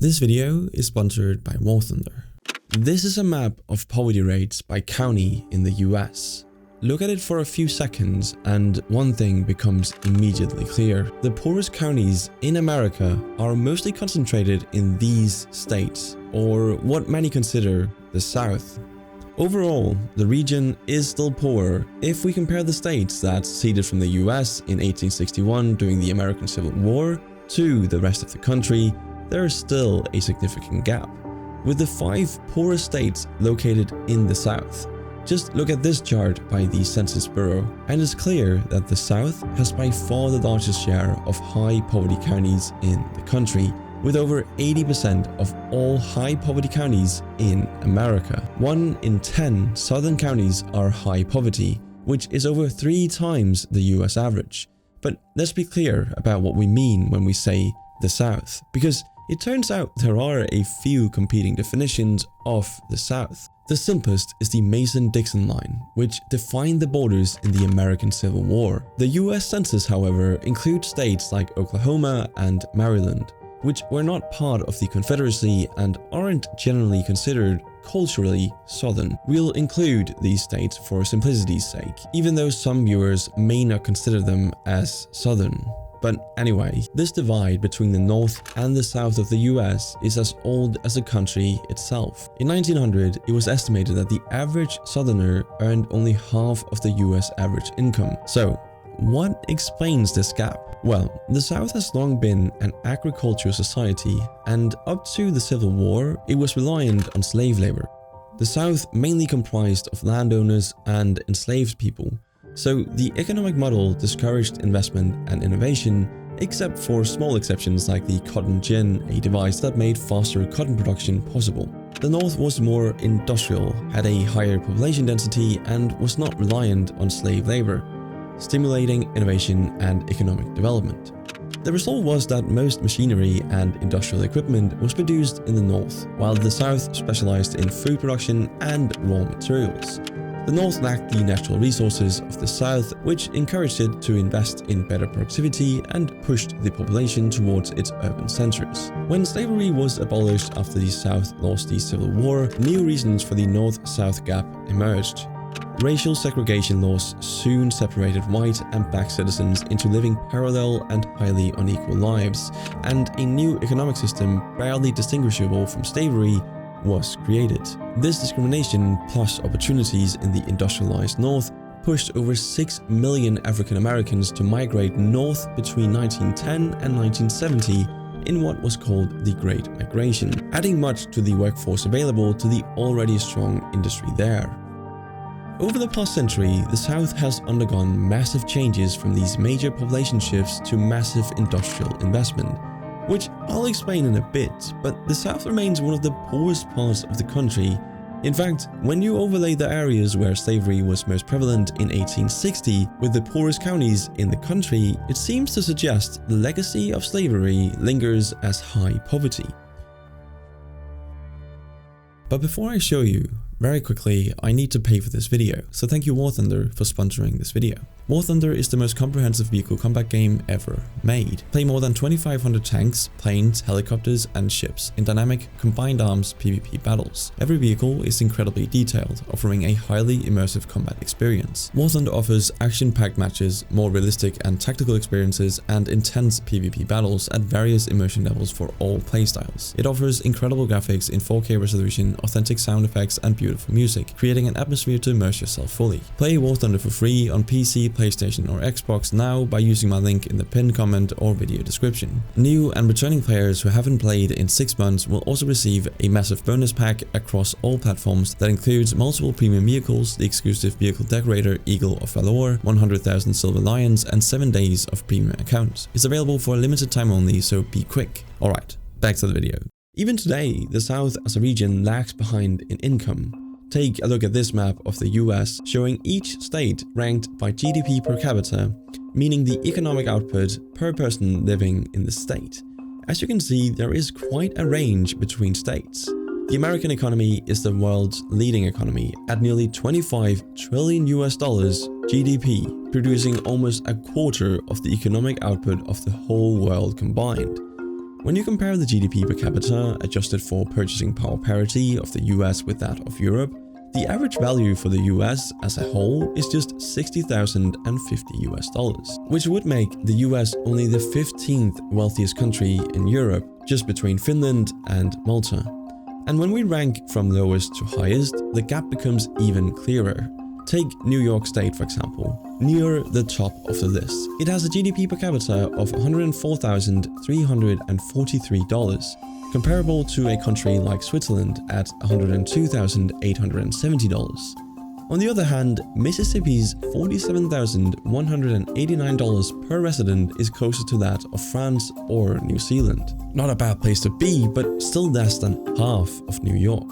This video is sponsored by War Thunder. This is a map of poverty rates by county in the US. Look at it for a few seconds and one thing becomes immediately clear. The poorest counties in America are mostly concentrated in these states, or what many consider the South. Overall, the region is still poor. If we compare the states that seceded from the US in 1861 during the American Civil War to the rest of the country, there is still a significant gap, with the 5 poorest states located in the South. Just look at this chart by the Census Bureau, and it's clear that the South has by far the largest share of high poverty counties in the country, with over 80% of all high poverty counties in America. 1 in 10 southern counties are high poverty, which is over 3 times the US average. But let's be clear about what we mean when we say the South, because it turns out there are a few competing definitions of the South. The simplest is the Mason-Dixon line, which defined the borders in the American Civil War. The US Census, however, includes states like Oklahoma and Maryland, which were not part of the Confederacy and aren't generally considered culturally Southern. We'll include these states for simplicity's sake, even though some viewers may not consider them as Southern. But anyway, this divide between the North and the South of the US is as old as the country itself. In 1900, it was estimated that the average Southerner earned only half of the US average income. So, what explains this gap? Well, the South has long been an agricultural society, and up to the Civil War, it was reliant on slave labor. The South mainly comprised of landowners and enslaved people. So the economic model discouraged investment and innovation, except for small exceptions like the cotton gin, a device that made faster cotton production possible. The North was more industrial, had a higher population density, and was not reliant on slave labor, stimulating innovation and economic development. The result was that most machinery and industrial equipment was produced in the North, while the South specialized in food production and raw materials. The North lacked the natural resources of the South, which encouraged it to invest in better productivity and pushed the population towards its urban centers. When slavery was abolished after the South lost the Civil War, new reasons for the North-South gap emerged. Racial segregation laws soon separated white and black citizens into living parallel and highly unequal lives, and a new economic system barely distinguishable from slavery was created. This discrimination plus opportunities in the industrialized North pushed over 6 million African Americans to migrate north between 1910 and 1970 in what was called the Great Migration, adding much to the workforce available to the already strong industry there. Over the past century, the South has undergone massive changes from these major population shifts to massive industrial investment, which I'll explain in a bit, but the South remains one of the poorest parts of the country. In fact, when you overlay the areas where slavery was most prevalent in 1860 with the poorest counties in the country, it seems to suggest the legacy of slavery lingers as high poverty. But before I show you, very quickly, I need to pay for this video, so thank you War Thunder for sponsoring this video. War Thunder is the most comprehensive vehicle combat game ever made. Play more than 2,500 tanks, planes, helicopters, and ships in dynamic combined arms PvP battles. Every vehicle is incredibly detailed, offering a highly immersive combat experience. War Thunder offers action-packed matches, more realistic and tactical experiences, and intense PvP battles at various immersion levels for all playstyles. It offers incredible graphics in 4K resolution, authentic sound effects, and beautiful music, creating an atmosphere to immerse yourself fully. Play War Thunder for free on PC, PlayStation or Xbox now by using my link in the pinned comment or video description. New and returning players who haven't played in 6 months will also receive a massive bonus pack across all platforms that includes multiple premium vehicles, the exclusive vehicle decorator Eagle of Valor, 100,000 Silver Lions, and 7 days of premium accounts. It's available for a limited time only, so be quick. Alright, back to the video. Even today, the South as a region lags behind in income. Take a look at this map of the US, showing each state ranked by GDP per capita, meaning the economic output per person living in the state. As you can see, there is quite a range between states. The American economy is the world's leading economy at nearly $25 trillion GDP, producing almost a quarter of the economic output of the whole world combined. When you compare the GDP per capita adjusted for purchasing power parity of the US with that of Europe, the average value for the US as a whole is just $60,050, which would make the US only the 15th wealthiest country in Europe, just between Finland and Malta. And when we rank from lowest to highest, the gap becomes even clearer. Take New York State, for example, near the top of the list. It has a GDP per capita of $104,343, comparable to a country like Switzerland at $102,870. On the other hand, Mississippi's $47,189 per resident is closer to that of France or New Zealand. Not a bad place to be, but still less than half of New York.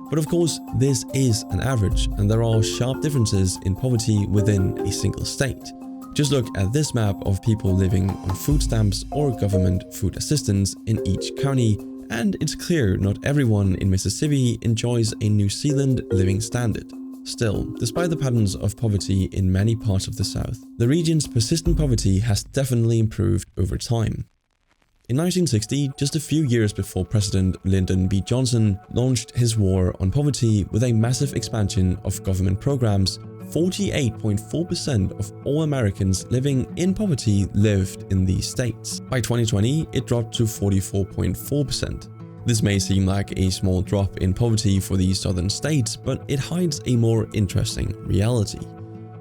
But of course, this is an average, and there are sharp differences in poverty within a single state. Just look at this map of people living on food stamps or government food assistance in each county, and it's clear not everyone in Mississippi enjoys a New Zealand living standard. Still, despite the patterns of poverty in many parts of the South, the region's persistent poverty has definitely improved over time. In 1960, just a few years before President Lyndon B. Johnson launched his war on poverty with a massive expansion of government programs, 48.4% of all Americans living in poverty lived in these states. By 2020, it dropped to 44.4%. This may seem like a small drop in poverty for these southern states, but it hides a more interesting reality.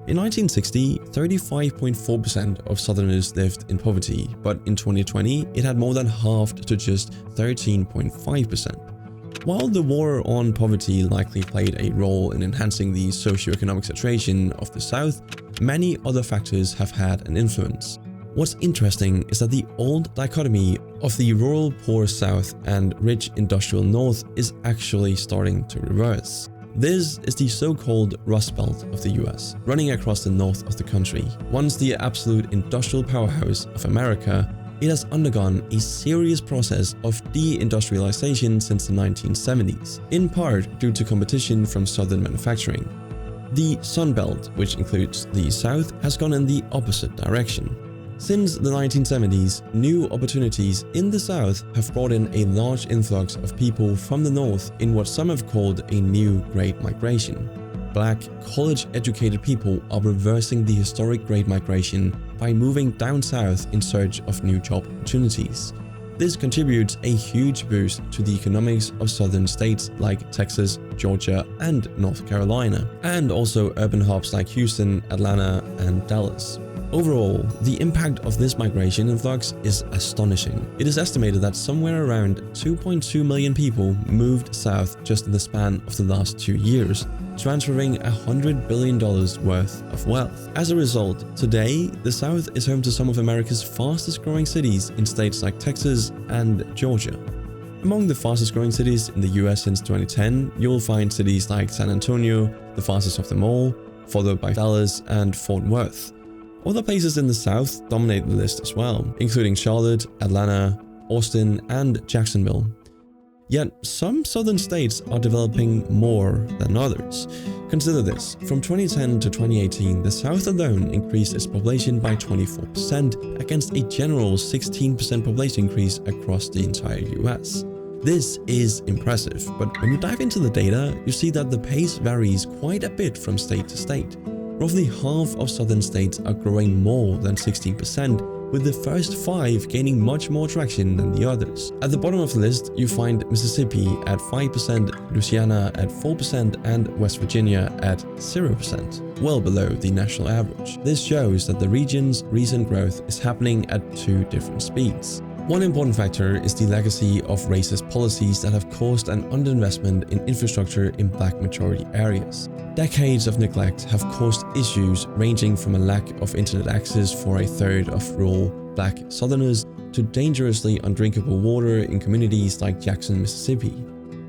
In 1960, 35.4% of Southerners lived in poverty, but in 2020, it had more than halved to just 13.5%. While the war on poverty likely played a role in enhancing the socioeconomic situation of the South, many other factors have had an influence. What's interesting is that the old dichotomy of the rural poor South and rich industrial North is actually starting to reverse. This is the so-called Rust Belt of the US, running across the north of the country. Once the absolute industrial powerhouse of America, it has undergone a serious process of deindustrialization since the 1970s, in part due to competition from southern manufacturing. The Sun Belt, which includes the South, has gone in the opposite direction. Since the 1970s, new opportunities in the South have brought in a large influx of people from the North in what some have called a new Great Migration. Black, college-educated people are reversing the historic Great Migration by moving down south in search of new job opportunities. This contributes a huge boost to the economics of southern states like Texas, Georgia, and North Carolina, and also urban hubs like Houston, Atlanta, and Dallas. Overall, the impact of this migration influx is astonishing. It is estimated that somewhere around 2.2 million people moved south just in the span of the last 2 years, transferring $100 billion worth of wealth. As a result, today, the South is home to some of America's fastest growing cities in states like Texas and Georgia. Among the fastest growing cities in the US since 2010, you'll find cities like San Antonio, the fastest of them all, followed by Dallas and Fort Worth. Other places in the South dominate the list as well, including Charlotte, Atlanta, Austin, and Jacksonville. Yet, some southern states are developing more than others. Consider this, from 2010 to 2018, the South alone increased its population by 24% against a general 16% population increase across the entire US. This is impressive, but when you dive into the data, you see that the pace varies quite a bit from state to state. Roughly half of southern states are growing more than 16%, with the first 5 gaining much more traction than the others. At the bottom of the list, you find Mississippi at 5%, Louisiana at 4%, and West Virginia at 0%, well below the national average. This shows that the region's recent growth is happening at 2 different speeds. One important factor is the legacy of racist policies that have caused an underinvestment in infrastructure in Black majority areas. Decades of neglect have caused issues ranging from a lack of internet access for a third of rural Black Southerners to dangerously undrinkable water in communities like Jackson, Mississippi.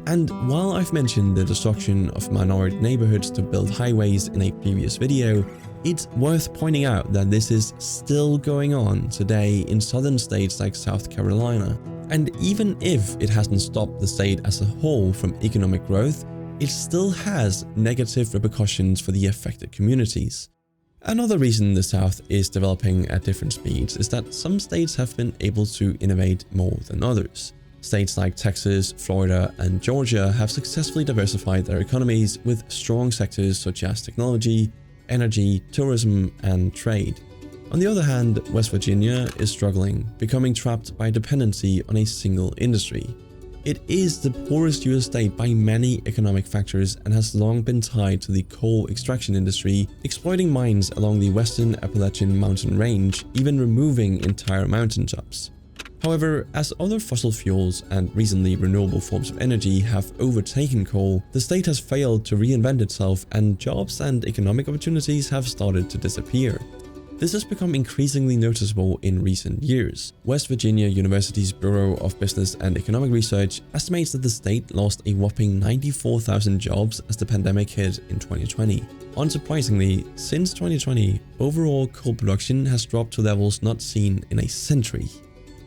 And while I've mentioned the destruction of minority neighborhoods to build highways in a previous video, it's worth pointing out that this is still going on today in southern states like South Carolina. And even if it hasn't stopped the state as a whole from economic growth, it still has negative repercussions for the affected communities. Another reason the South is developing at different speeds is that some states have been able to innovate more than others. States like Texas, Florida, and Georgia have successfully diversified their economies with strong sectors such as technology, energy, tourism, and trade. On the other hand, West Virginia is struggling, becoming trapped by dependency on a single industry. It is the poorest US state by many economic factors and has long been tied to the coal extraction industry, exploiting mines along the western Appalachian mountain range, even removing entire mountaintops. However, as other fossil fuels and recently renewable forms of energy have overtaken coal, the state has failed to reinvent itself and jobs and economic opportunities have started to disappear. This has become increasingly noticeable in recent years. West Virginia University's Bureau of Business and Economic Research estimates that the state lost a whopping 94,000 jobs as the pandemic hit in 2020. Unsurprisingly, since 2020, overall coal production has dropped to levels not seen in a century.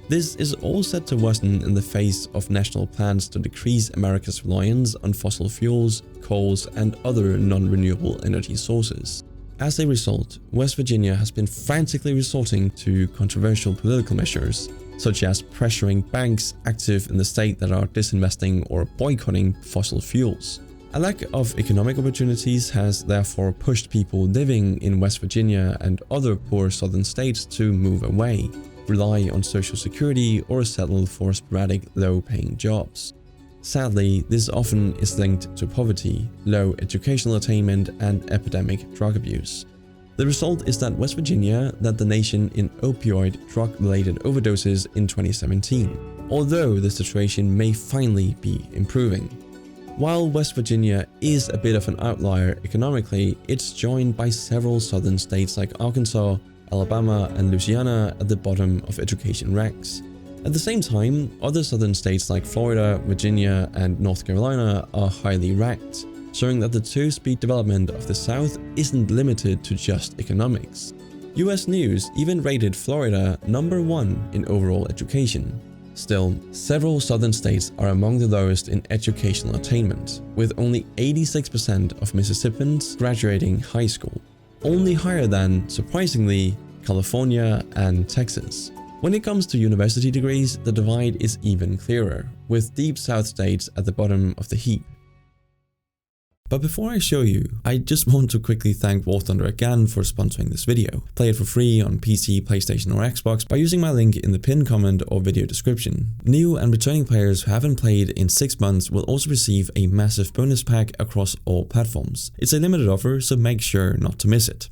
This is all set to worsen in the face of national plans to decrease America's reliance on fossil fuels, coals, and other non-renewable energy sources. As a result, West Virginia has been frantically resorting to controversial political measures, such as pressuring banks active in the state that are disinvesting or boycotting fossil fuels. A lack of economic opportunities has therefore pushed people living in West Virginia and other poor southern states to move away, rely on Social Security, or settle for sporadic low-paying jobs. Sadly, this often is linked to poverty, low educational attainment, and epidemic drug abuse. The result is that West Virginia led the nation in opioid drug-related overdoses in 2017, although the situation may finally be improving. While West Virginia is a bit of an outlier economically, it's joined by several southern states like Arkansas, Alabama, and Louisiana at the bottom of education ranks. At the same time, other southern states like Florida, Virginia, and North Carolina are highly ranked, showing that the two-speed development of the South isn't limited to just economics. US News even rated Florida #1 in overall education. Still, several southern states are among the lowest in educational attainment, with only 86% of Mississippians graduating high school, only higher than, surprisingly, California and Texas. When it comes to university degrees, the divide is even clearer, with Deep South states at the bottom of the heap. But before I show you, I just want to quickly thank War Thunder again for sponsoring this video. Play it for free on PC, PlayStation, or Xbox by using my link in the pinned comment or video description. New and returning players who haven't played in 6 months will also receive a massive bonus pack across all platforms. It's a limited offer, so make sure not to miss it.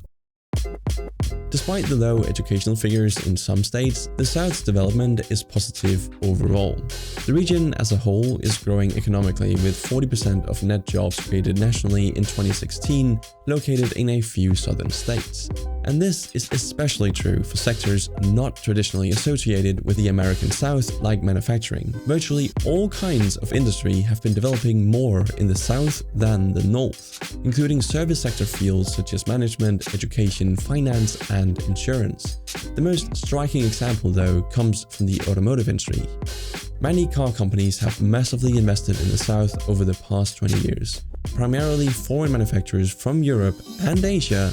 Despite the low educational figures in some states, the South's development is positive overall. The region as a whole is growing economically, with 40% of net jobs created nationally in 2016 located in a few southern states. And this is especially true for sectors not traditionally associated with the American South, like manufacturing. Virtually all kinds of industry have been developing more in the South than the North, including service sector fields such as management, education, finance, and insurance. The most striking example, though, comes from the automotive industry. Many car companies have massively invested in the South over the past 20 years. Primarily foreign manufacturers from Europe and Asia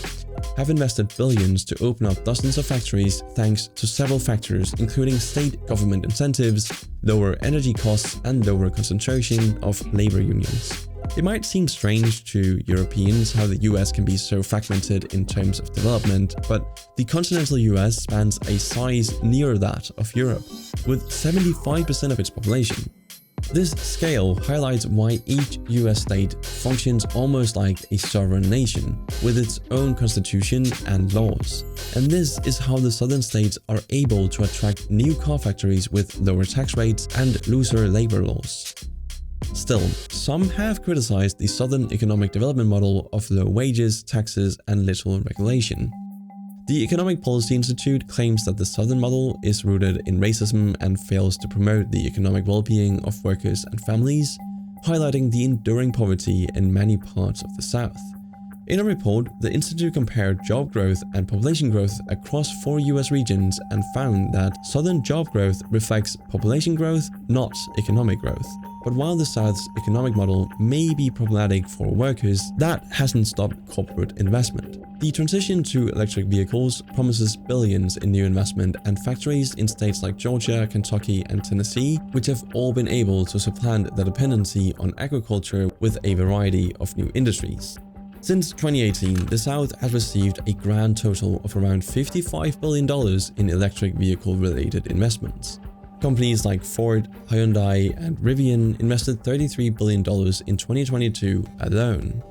have invested billions to open up dozens of factories thanks to several factors, including state government incentives, lower energy costs, and lower concentration of labor unions. It might seem strange to Europeans how the US can be so fragmented in terms of development, but the continental US spans a size near that of Europe, with 75% of its population. This scale highlights why each US state functions almost like a sovereign nation, with its own constitution and laws. And this is how the southern states are able to attract new car factories with lower tax rates and looser labor laws. Still, some have criticized the Southern economic development model of low wages, taxes, and little regulation. The Economic Policy Institute claims that the Southern model is rooted in racism and fails to promote the economic well-being of workers and families, highlighting the enduring poverty in many parts of the South. In a report, the institute compared job growth and population growth across 4 US regions and found that Southern job growth reflects population growth, not economic growth. But while the South's economic model may be problematic for workers, that hasn't stopped corporate investment. The transition to electric vehicles promises billions in new investment, and factories in states like Georgia, Kentucky, and Tennessee, which have all been able to supplant the dependency on agriculture with a variety of new industries. Since 2018, the South has received a grand total of around $55 billion in electric vehicle-related investments. Companies like Ford, Hyundai, and Rivian invested $33 billion in 2022 alone.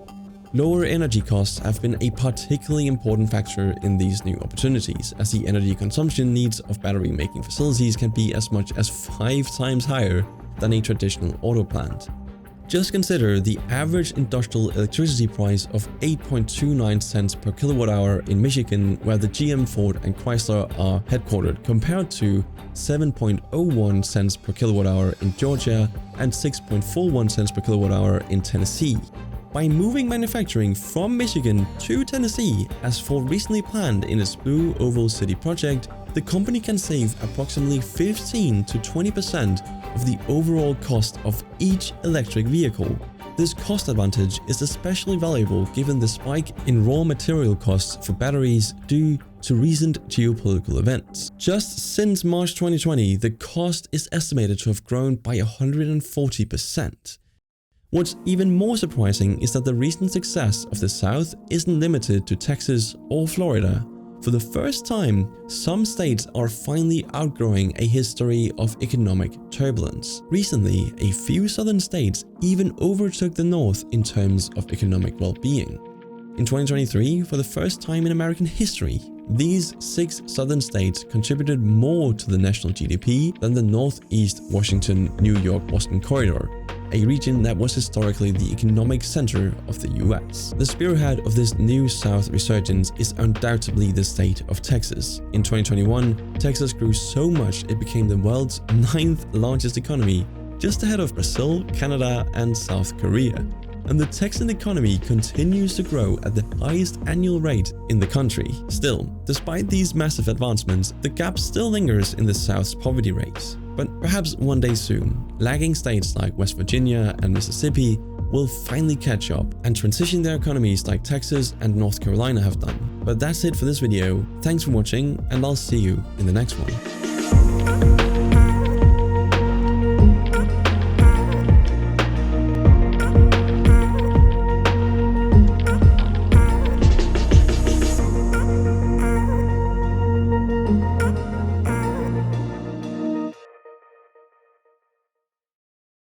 Lower energy costs have been a particularly important factor in these new opportunities, as the energy consumption needs of battery-making facilities can be as much as 5 times higher than a traditional auto plant. Just consider the average industrial electricity price of 8.29 cents per kilowatt hour in Michigan, where the GM, Ford, and Chrysler are headquartered, compared to 7.01 cents per kilowatt hour in Georgia and 6.41 cents per kilowatt hour in Tennessee. By moving manufacturing from Michigan to Tennessee, as Ford recently planned in its Blue Oval City project, the company can save approximately 15 to 20% of the overall cost of each electric vehicle. This cost advantage is especially valuable given the spike in raw material costs for batteries due to recent geopolitical events. Just since March 2020, the cost is estimated to have grown by 140%. What's even more surprising is that the recent success of the South isn't limited to Texas or Florida. For the first time, some states are finally outgrowing a history of economic turbulence. Recently, a few southern states even overtook the North in terms of economic well-being. In 2023, for the first time in American history, these 6 southern states contributed more to the national GDP than the Northeast Washington, New York, Boston corridor, a region that was historically the economic center of the US. The spearhead of this new South resurgence is undoubtedly the state of Texas. In 2021, Texas grew so much it became the world's 9th largest economy, just ahead of Brazil, Canada, and South Korea. And the Texan economy continues to grow at the highest annual rate in the country. Still, despite these massive advancements, the gap still lingers in the South's poverty rate. But perhaps one day soon, lagging states like West Virginia and Mississippi will finally catch up and transition their economies like Texas and North Carolina have done. But that's it for this video. Thanks for watching, and I'll see you in the next one.